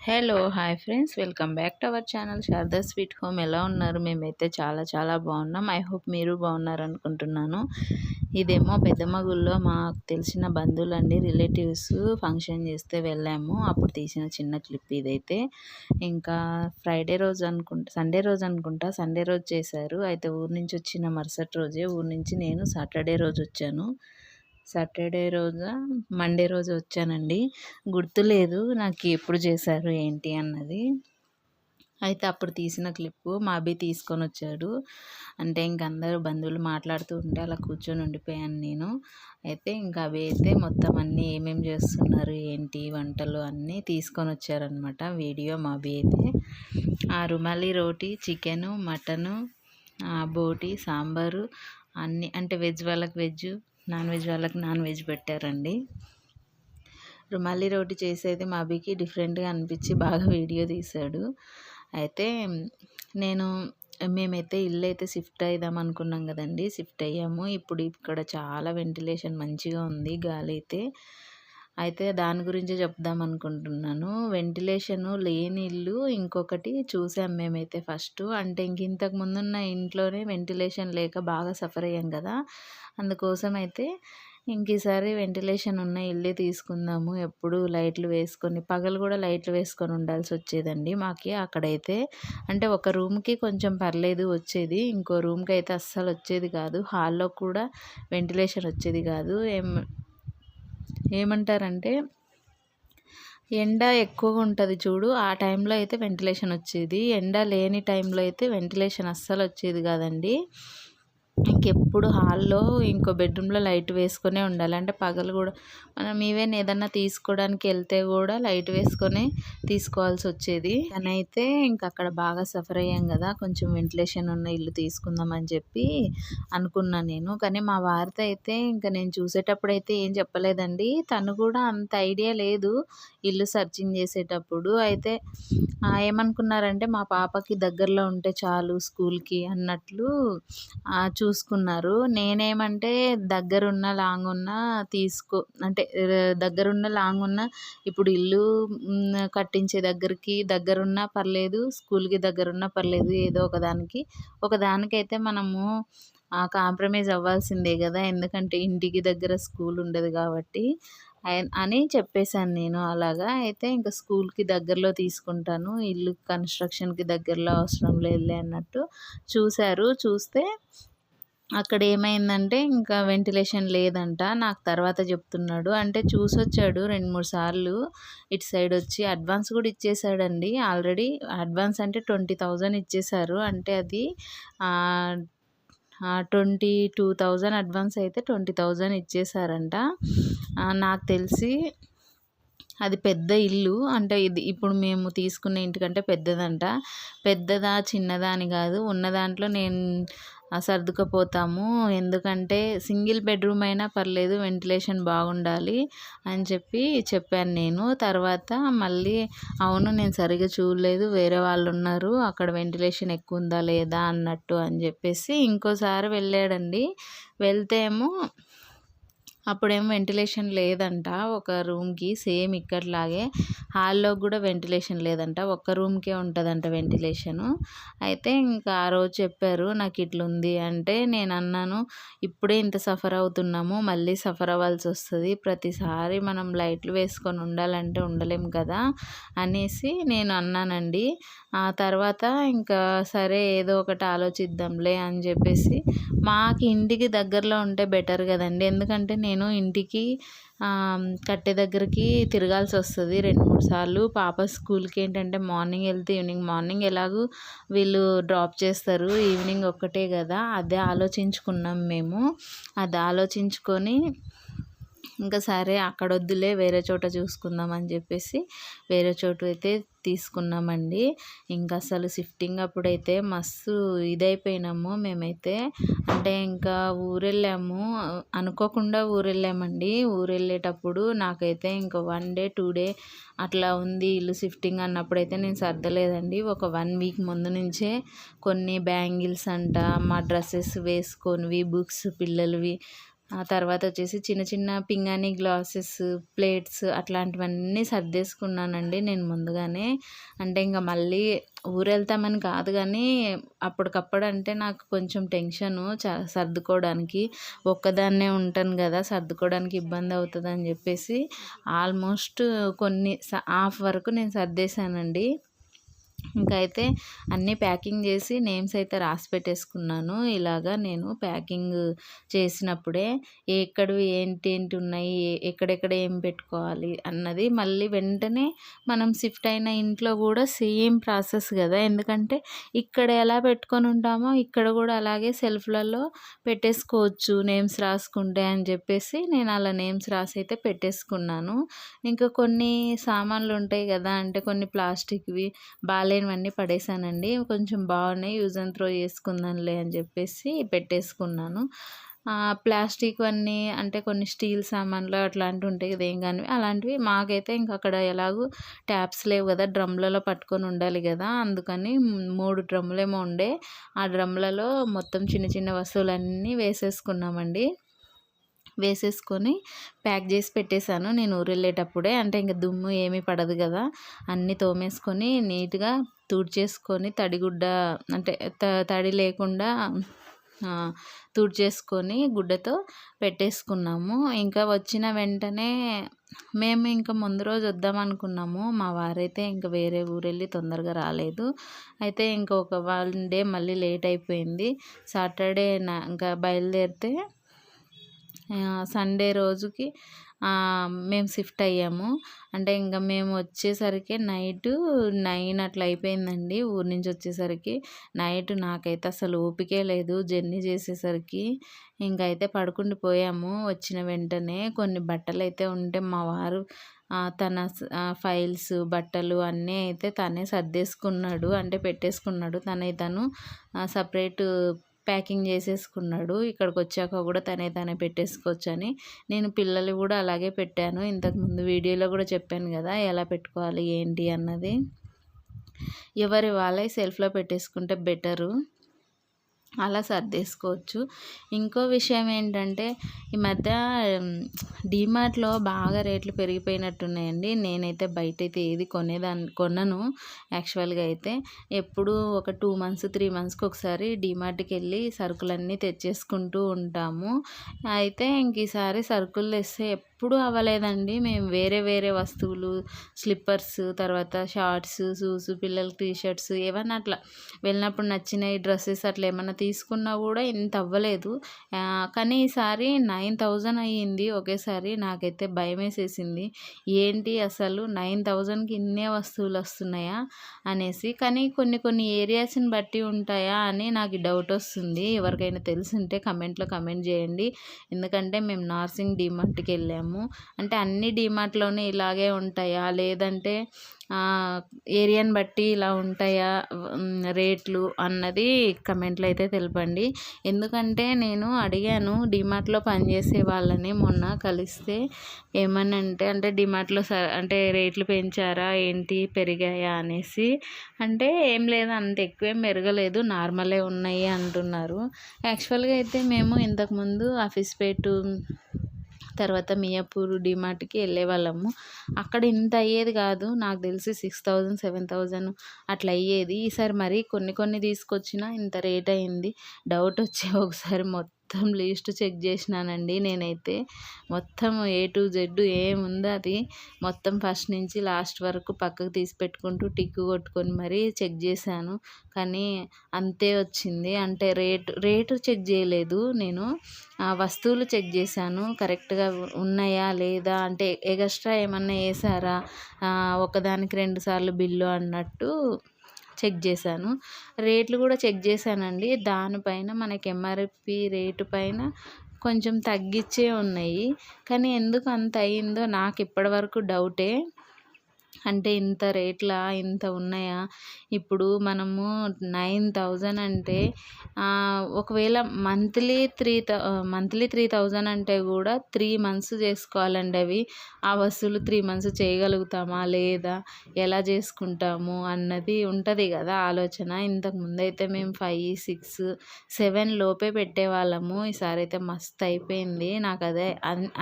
Hello hi friends, welcome back to our channel Sharada sweet home. ఎలా ఉన్నారు? మేమైతే చాలా చాలా బాగున్నాం. ఐ హోప్ మీరు బాగున్నారు అనుకుంటున్నాను. ఇదేమో పెద్దమ్మ గుళ్ళో మాకు తెలిసిన బంధువులండి, రిలేటివ్స్ ఫంక్షన్ చేస్తే వెళ్ళాము. అప్పుడు తీసిన చిన్న క్లిప్ ఇదైతే. ఇంకా ఫ్రైడే రోజు అనుకుంటా, సండే రోజు చేశారు. అయితే ఊరు నుంచి వచ్చిన మరుసటి రోజే ఊరు నుంచి నేను సాటర్డే రోజు వచ్చాను. మండే రోజు వచ్చానండి. గుర్తులేదు నాకు ఎప్పుడు చేశారు ఏంటి అన్నది. అయితే అప్పుడు తీసిన క్లిప్పు మా అబ్బాయి తీసుకొని వచ్చాడు. అంటే ఇంక అందరూ బంధువులు మాట్లాడుతూ ఉంటే అలా కూర్చొని ఉండిపోయాను నేను. అయితే ఇంకా అవి అయితే మొత్తం అన్నీ ఏమేమి చేస్తున్నారు ఏంటి వంటలు అన్నీ తీసుకొని వచ్చారనమాట వీడియో. మా అబ్బాయి అయితే ఆ రుమాలి రోటీ, చికెను, మటను, బోటి, సాంబారు అన్నీ, అంటే వెజ్ వాళ్ళకి వెజ్, నాన్ వెజ్ వాళ్ళకి నాన్ వెజ్ పెట్టారండి. రుమాలి రోటి చేసేది మా అబ్బాయికి డిఫరెంట్గా అనిపించి బాగా వీడియో తీశాడు. అయితే మేమైతే ఇల్లు అయితే షిఫ్ట్ అయిదాం అనుకున్నాం కదండి. షిఫ్ట్ అయ్యాము. ఇప్పుడు ఇక్కడ చాలా వెంటిలేషన్ మంచిగా ఉంది, గాలి అయితే దాని గురించి చెప్దాం అనుకుంటున్నాను. వెంటిలేషను లేని ఇల్లు ఇంకొకటి చూసాం మేమైతే ఫస్ట్. అంటే ఇంతకు ముందున్న ఇంట్లోనే వెంటిలేషన్ లేక బాగా సఫర్ అయ్యాం కదా. అందుకోసం అయితే ఈసారి వెంటిలేషన్ ఉన్న ఇల్లే తీసుకుందాము. ఎప్పుడు లైట్లు వేసుకొని, పగలు కూడా లైట్లు వేసుకొని ఉండాల్సి వచ్చేదండి మాకి అక్కడైతే. అంటే ఒక రూమ్కి కొంచెం పర్లేదు వచ్చేది, ఇంకో రూమ్కి అయితే అస్సలు వచ్చేది కాదు. హాల్లో కూడా వెంటిలేషన్ వచ్చేది కాదు. ఏమంటారంటే ఎండ ఎక్కువగా ఉంటుంది చూడు, ఆ టైంలో అయితే వెంటిలేషన్ వచ్చేది. ఎండ లేని టైంలో అయితే వెంటిలేషన్ అస్సలు వచ్చేది కాదండి. ఇంకెప్పుడు హాల్లో ఇంకో బెడ్రూమ్లో లైట్ వేసుకొనే ఉండాలి. అంటే పగలు కూడా మనం ఈవెన్ ఏదన్నా తీసుకోవడానికి వెళ్తే కూడా లైట్ వేసుకొని తీసుకోవాల్సి వచ్చేది. కానీ అయితే ఇంకా అక్కడ బాగా సఫర్ అయ్యాం కదా, కొంచెం వెంటిలేషన్ ఉన్న ఇల్లు తీసుకుందామని చెప్పి అనుకున్నాను నేను. కానీ మా వారితో అయితే ఇంకా నేను చూసేటప్పుడు అయితే ఏం చెప్పలేదండి. తను కూడా అంత ఐడియా లేదు ఇల్లు సర్చింగ్ చేసేటప్పుడు. అయితే ఏమనుకున్నారంటే మా పాపకి దగ్గరలో ఉంటే చాలు స్కూల్కి అన్నట్లు చూసుకున్నారు. నేనేమంటే దగ్గరున్న లాంగ్ ఉన్న దగ్గరున్న లాంగ్ ఉన్న ఇప్పుడు ఇల్లు కట్టించే దగ్గరున్నా పర్లేదు, స్కూల్కి దగ్గరున్నా పర్లేదు, ఏదో ఒకదానికైతే మనము కాంప్రమైజ్ అవ్వాల్సిందే కదా. ఎందుకంటే ఇంటికి దగ్గర స్కూల్ ఉండదు కాబట్టి అని చెప్పేశాను నేను అలాగా. అయితే ఇంకా స్కూల్కి దగ్గరలో తీసుకుంటాను, ఇల్లు కన్స్ట్రక్షన్కి దగ్గరలో అవసరం లేదులే అన్నట్టు చూస్తే అక్కడ ఏమైందంటే ఇంకా వెంటిలేషన్ లేదంట. నాకు తర్వాత చెప్తున్నాడు. అంటే చూసొచ్చాడు 2-3 సార్లు ఇటు సైడ్ వచ్చి. అడ్వాన్స్ కూడా ఇచ్చేసాడండి ఆల్రెడీ. అడ్వాన్స్ అంటే 20,000 ఇచ్చేశారు. అంటే అది 22,000 అడ్వాన్స్ అయితే 20,000 ఇచ్చేసారంట. నాకు తెలిసి అది పెద్ద ఇల్లు. అంటే ఇప్పుడు మేము తీసుకునే ఇంటికంటే పెద్దదంట. పెద్దదా చిన్నదా అని కాదు, ఉన్న దాంట్లో నేను సర్దుకుపోతాము. ఎందుకంటే సింగిల్ బెడ్రూమ్ అయినా పర్లేదు, వెంటిలేషన్ బాగుండాలి అని చెప్పాను నేను. తర్వాత మళ్ళీ అవును నేను సరిగ్గా చూడలేదు, వేరే వాళ్ళు ఉన్నారు అక్కడ వెంటిలేషన్ ఎక్కువ ఉందా లేదా అన్నట్టు అని చెప్పేసి ఇంకోసారి వెళ్ళాడండి. వెళ్తే అప్పుడేమో వెంటిలేషన్ లేదంట ఒక రూమ్కి, సేమ్ ఇక్కడలాగే. హాల్లో కూడా వెంటిలేషన్ లేదంట, ఒక్క రూమ్కే ఉంటుందంట వెంటిలేషను. అయితే ఇంకా ఆ రోజు చెప్పారు నాకు ఇట్లుంది అంటే, నేను అన్నాను ఇప్పుడే ఇంత సఫర్ అవుతున్నాము, మళ్ళీ సఫర్ అవ్వాల్సి వస్తుంది, ప్రతిసారి మనం లైట్లు వేసుకొని ఉండాలంటే ఉండలేం కదా అనేసి నేను అన్నానండి. ఆ తర్వాత ఇంకా సరే ఏదో ఒకటి ఆలోచిద్దాంలే అని చెప్పేసి, మాకు ఇంటికి దగ్గరలో ఉంటే బెటర్ కదండి. ఎందుకంటే నేను ఇంటికి కట్టే దగ్గరికి తిరగాల్సి వస్తుంది 2-3 సార్లు. పాప స్కూల్కి ఏంటంటే మార్నింగ్ వెళ్తే మార్నింగ్ ఎలాగూ వీళ్ళు డ్రాప్ చేస్తారు, ఈవినింగ్ ఒక్కటే కదా. అదే ఆలోచించుకున్నాం మేము. అది ఆలోచించుకొని ఇంకా సరే అక్కడ వద్దులే వేరే చోట చూసుకుందాం అని చెప్పేసి వేరే చోటు అయితే తీసుకున్నామండి. ఇంకా అసలు షిఫ్టింగ్ అప్పుడైతే మస్తు ఇదైపోయినాము మేమైతే. అంటే ఇంకా అనుకోకుండా ఊరెళ్ళామండి. ఊరెళ్ళేటప్పుడు నాకైతే ఇంకా 1 డే 2 డే అట్లా ఉంది ఇల్లు షిఫ్టింగ్ అన్నప్పుడైతే నేను సర్దలేదండి. ఒక 1 వీక్ ముందు నుంచే కొన్ని బ్యాంగిల్స్ అంట, మా డ్రెస్సెస్ వేసుకొనివి, బుక్స్ పిల్లలవి ఆ తర్వాత వచ్చేసి చిన్న చిన్న పింగాణీ గ్లాసెస్, ప్లేట్స్ అట్లాంటివన్నీ సర్దేసుకున్నానండి నేను ముందుగానే. అంటే ఇంక మళ్ళీ ఊరెళ్తామని కాదు గానీ, అప్పటికప్పుడు అంటే నాకు కొంచెం టెన్షను సర్దుకోవడానికి. ఒక్కదాన్నే ఉంటాను గదా! సర్దుకోవడానికి ఇబ్బందవుతదని జెప్పేసి ఆల్మోస్ట్ హాఫ్ వరకు నేను సర్దేశానండి. ఇంకా అయితే అన్నీ ప్యాకింగ్ చేసి నేమ్స్ అయితే రాసి పెట్టేసుకున్నాను. ఇలాగా నేను ప్యాకింగ్ చేసినప్పుడే ఎక్కడివి ఏంటేంటి ఉన్నాయి, ఎక్కడెక్కడ ఏం పెట్టుకోవాలి అన్నది మళ్ళీ వెంటనే మనం షిఫ్ట్ అయిన ఇంట్లో కూడా సేమ్ ప్రాసెస్ కదా. ఎందుకంటే ఇక్కడ ఎలా పెట్టుకొని ఉంటామో ఇక్కడ కూడా అలాగే సెల్ఫ్లలో పెట్టేసుకోవచ్చు నేమ్స్ రాసుకుంటే అని చెప్పేసి నేను అలా నేమ్స్ రాసి అయితే పెట్టేసుకున్నాను. ఇంకా కొన్ని సామాన్లు ఉంటాయి కదా, అంటే కొన్ని ప్లాస్టిక్వి బాగాలేనివన్నీ పడేసానండి. కొంచెం బాగున్నాయి, యూజ్ అండ్ త్రో చేసుకుందాంలే అని చెప్పేసి పెట్టేసుకున్నాను. ప్లాస్టిక్‌వన్నీ అంటే కొన్ని స్టీల్ సామాన్లు అట్లాంటివి ఉంటాయి కదా, ఏం కానివి అలాంటివి మాకైతే ఇంక అక్కడ ఎలాగో ట్యాప్స్ లేవు కదా, డ్రమ్లలో పట్టుకొని ఉండాలి కదా, అందుకని 3 డ్రమ్ములేమో ఉండే. ఆ డ్రమ్లలో మొత్తం చిన్న చిన్న వస్తువులన్నీ వేసేసుకున్నామండి. వేసేసుకొని ప్యాక్ చేసి పెట్టేశాను నేను ఊరెళ్ళేటప్పుడే. అంటే ఇంక దుమ్ము ఏమీ పడదు కదా, అన్నీ తోమేసుకొని నీట్‌గా తుడిచేసుకొని తడిగుడ్డ అంటే తడి లేకుండా తుడిచేసుకొని గుడ్డతో పెట్టేసుకున్నాము. ఇంకా వచ్చిన వెంటనే మేము ఇంకా ముందు రోజు వద్దామనుకున్నాము. మా వారైతే ఇంక వేరే ఊరెళ్ళి తొందరగా రాలేదు. అయితే ఇంక ఒక 1 డే మళ్ళీ లేట్ అయిపోయింది. సాటర్డే ఇంకా బయలుదేరితే సండే రోజుకి మేము షిఫ్ట్ అయ్యాము. అంటే ఇంక మేము వచ్చేసరికి నైటు 9 అట్లా అయిపోయిందండి. ఊరు నుంచి వచ్చేసరికి నైట్ నాకైతే అసలు ఓపికే లేదు జర్నీ చేసేసరికి. ఇంకైతే పడుకుండి పోయాము. వచ్చిన వెంటనే కొన్ని బట్టలైతే ఉంటే మా వారు తన ఫైల్స్, బట్టలు అన్నీ అయితే తనే సర్దేసుకున్నాడు. అంటే పెట్టేసుకున్నాడు. తను సపరేటు ప్యాకింగ్ చేసేసుకున్నాడు. ఇక్కడికొచ్చాక కూడా తనే పెట్టేసుకోవచ్చని. నేను పిల్లలు కూడా అలాగే పెట్టాను. ఇంతకుముందు వీడియోలో కూడా చెప్పాను కదా ఎలా పెట్టుకోవాలి ఏంటి అన్నది. ఎవరి వాళ్ళవి సెల్ఫ్‌లో పెట్టేసుకుంటే బెటరు. అలా సర్దేసుకోవచ్చు. ఇంకో విషయం ఏంటంటే ఈ మధ్య డీమార్ట్‌లో బాగా రేట్లు పెరిగిపోయినట్టున్నాయండి. నేనైతే బయటైతే ఏది కొనను యాక్చువల్‌గా అయితే. ఎప్పుడూ ఒక 2 మంత్స్, 3 మంత్స్‌కి ఒకసారి డీమార్ట్‌కెళ్ళి సరుకులన్నీ తెచ్చేసుకుంటూ ఉంటాము. అయితే ఇంక ఈసారి సరుకులు తెస్తే ఎప్పుడూ అవ్వలేదండి. మేము వేరే వేరే వస్తువులు, స్లిప్పర్స్, తర్వాత షార్ట్స్, షూస్, పిల్లలకి టీ షర్ట్స్ ఏవన్నా అట్లా వెళ్ళినప్పుడు నచ్చినయి డ్రెస్సెస్ అట్లా ఏమన్నా తీసుకున్నా కూడా ఇంత అవ్వలేదు. కానీ ఈసారి 9000 అయ్యింది ఒకేసారి. నాకైతే భయమేసేసింది. ఏంటి అసలు 9000కి ఇన్నే వస్తువులు వస్తున్నాయా అనేసి. కానీ కొన్ని కొన్ని ఏరియాస్ని బట్టి ఉంటాయా అని నాకు డౌట్ వస్తుంది. ఎవరికైనా తెలిసుంటే కమెంట్లో కమెంట్ చేయండి. ఎందుకంటే మేము నార్సింగ్ డీమార్ట్‌కి వెళ్ళాము. అంటే అన్ని డీమార్ట్‌లోనే ఇలాగే ఉంటాయా, లేదంటే ఏరియాని బట్టి ఇలా ఉంటాయా రేట్లు అన్నది కమెంట్లో అయితే తెలపండి. ఎందుకంటే నేను అడిగాను డీమార్ట్‌లో పనిచేసే వాళ్ళని మొన్న కలిస్తే. ఏమనంటే అంటే డీమార్ట్‌లో అంటే రేట్లు పెంచారా ఏంటి, పెరిగాయా అనేసి. అంటే ఏం లేదు, అంత ఎక్కువేం పెరగలేదు, నార్మలే ఉన్నాయి అంటున్నారు. యాక్చువల్‌గా అయితే మేము ఇంతకుముందు ఆఫీస్‌పేటు తర్వాత మియాపూర్ డీమార్ట్‌కి వెళ్ళేవాళ్ళము. అక్కడ ఇంత అయ్యేది కాదు. నాకు తెలిసి 6000, 7000 అట్లా అయ్యేది. ఈసారి మరి కొన్ని కొన్ని తీసుకొచ్చినా ఇంత రేట్ అయింది. డౌట్ వచ్చి ఒకసారి మొత్తం లిస్ట్ చెక్ చేసినానండి నేనైతే. మొత్తం ఏ టు జెడ్ ఏముందో అది మొత్తం ఫస్ట్ నుంచి లాస్ట్ వరకు పక్కకు తీసి పెట్టుకుంటూ టిక్ కొట్టుకొని మరీ చెక్ చేశాను. కానీ అంతే వచ్చింది. అంటే రేటు చెక్ చేయలేదు నేను. వస్తువులు చెక్ చేశాను కరెక్ట్‌గా ఉన్నాయా లేదా, అంటే ఎగస్ట్రా ఏమన్నా వేసారా, ఒకదానికి 2 సార్లు బిల్లు అన్నట్టు చెక్ చేశాను. రేట్లు కూడా చెక్ చేశానండి. దానిపైన మనకి ఎంఆర్‌పి రేటు పైన కొంచెం తగ్గిచ్చే ఉన్నాయి. కానీ ఎందుకు అంత అయిందో నాకు ఇప్పటివరకు డౌటే. అంటే ఇంత రేట్లా ఇంత ఉన్నాయా? ఇప్పుడు మనము 9,000 అంటే ఒకవేళ మంత్లీ 3,000 అంటే గూడా 3 మంత్స్ చేసుకోవాలండి అవి. ఆ వస్తువులు 3 మంత్స్ చేయగలుగుతామా? లేదా? ఎలా చేసుకుంటాము? అన్నది ఉంటది గదా ఆలోచన. ఇంతకుముందయితే మేము 5, 6, 7 లోపే పెట్టేవాళ్ళము. ఈసారైతే మస్తయిపోయింది. నాకదే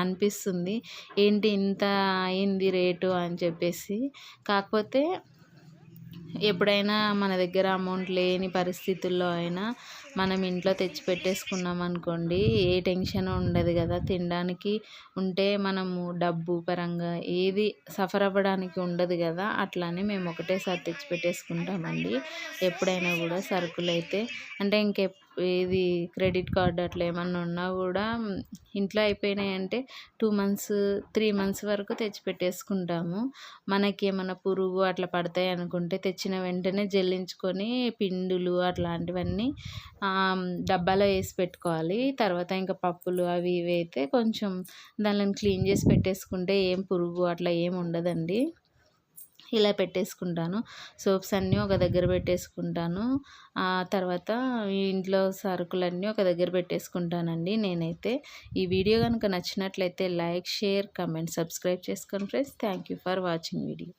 అనిపిస్తుంది. ఏంటి ఇంత అయింది రేటు అని చెప్పేసి. కాకపోతే ఎప్పుడైనా మన దగ్గర అమౌంట్ లేని పరిస్థితుల్లో అయినా మనం ఇంట్లో తెచ్చి పెట్టేసుకున్నాం అనుకోండి, ఏ టెన్షన్ ఉండదు కదా. తినడానికి ఉంటే మనము డబ్బు పరంగా ఏది సఫర్ అవ్వడానికి ఉండదు కదా. అట్లని మేము ఒకటేసారి తెచ్చి పెట్టేసుకుంటామండి ఎప్పుడైనా కూడా సరుకులైతే. అంటే ఏది క్రెడిట్ కార్డ్ అట్లా ఏమన్నా ఉన్నా కూడా ఇంట్లో అయిపోయినాయంటే 2 మంత్స్ 3 మంత్స్ వరకు తెచ్చిపెట్టేసుకుంటాము. మనకి ఏమన్నా పురుగు అట్లా పడతాయి అనుకుంటే తెచ్చిన వెంటనే జల్లించుకొని పిండులు అట్లాంటివన్నీ డబ్బాలో వేసి పెట్టుకోవాలి. తర్వాత ఇంకా పప్పులు అవి ఇవి అయితే కొంచెం దానిని క్లీన్ చేసి పెట్టేసుకుంటే ఏం పురుగు అట్లా ఏం ఉండదండి. ఇలా పెట్టేసుకుంటాను. సోప్స్ అన్నీ ఒక దగ్గర పెట్టేసుకుంటాను. తర్వాత ఇంట్లో సరుకులన్నీ ఒక దగ్గర పెట్టేసుకుంటానండి నేనైతే. ఈ వీడియో కనుక నచ్చినట్లయితే లైక్, షేర్, కమెంట్, సబ్స్క్రైబ్ చేసుకోండి friends. Thank you for watching video.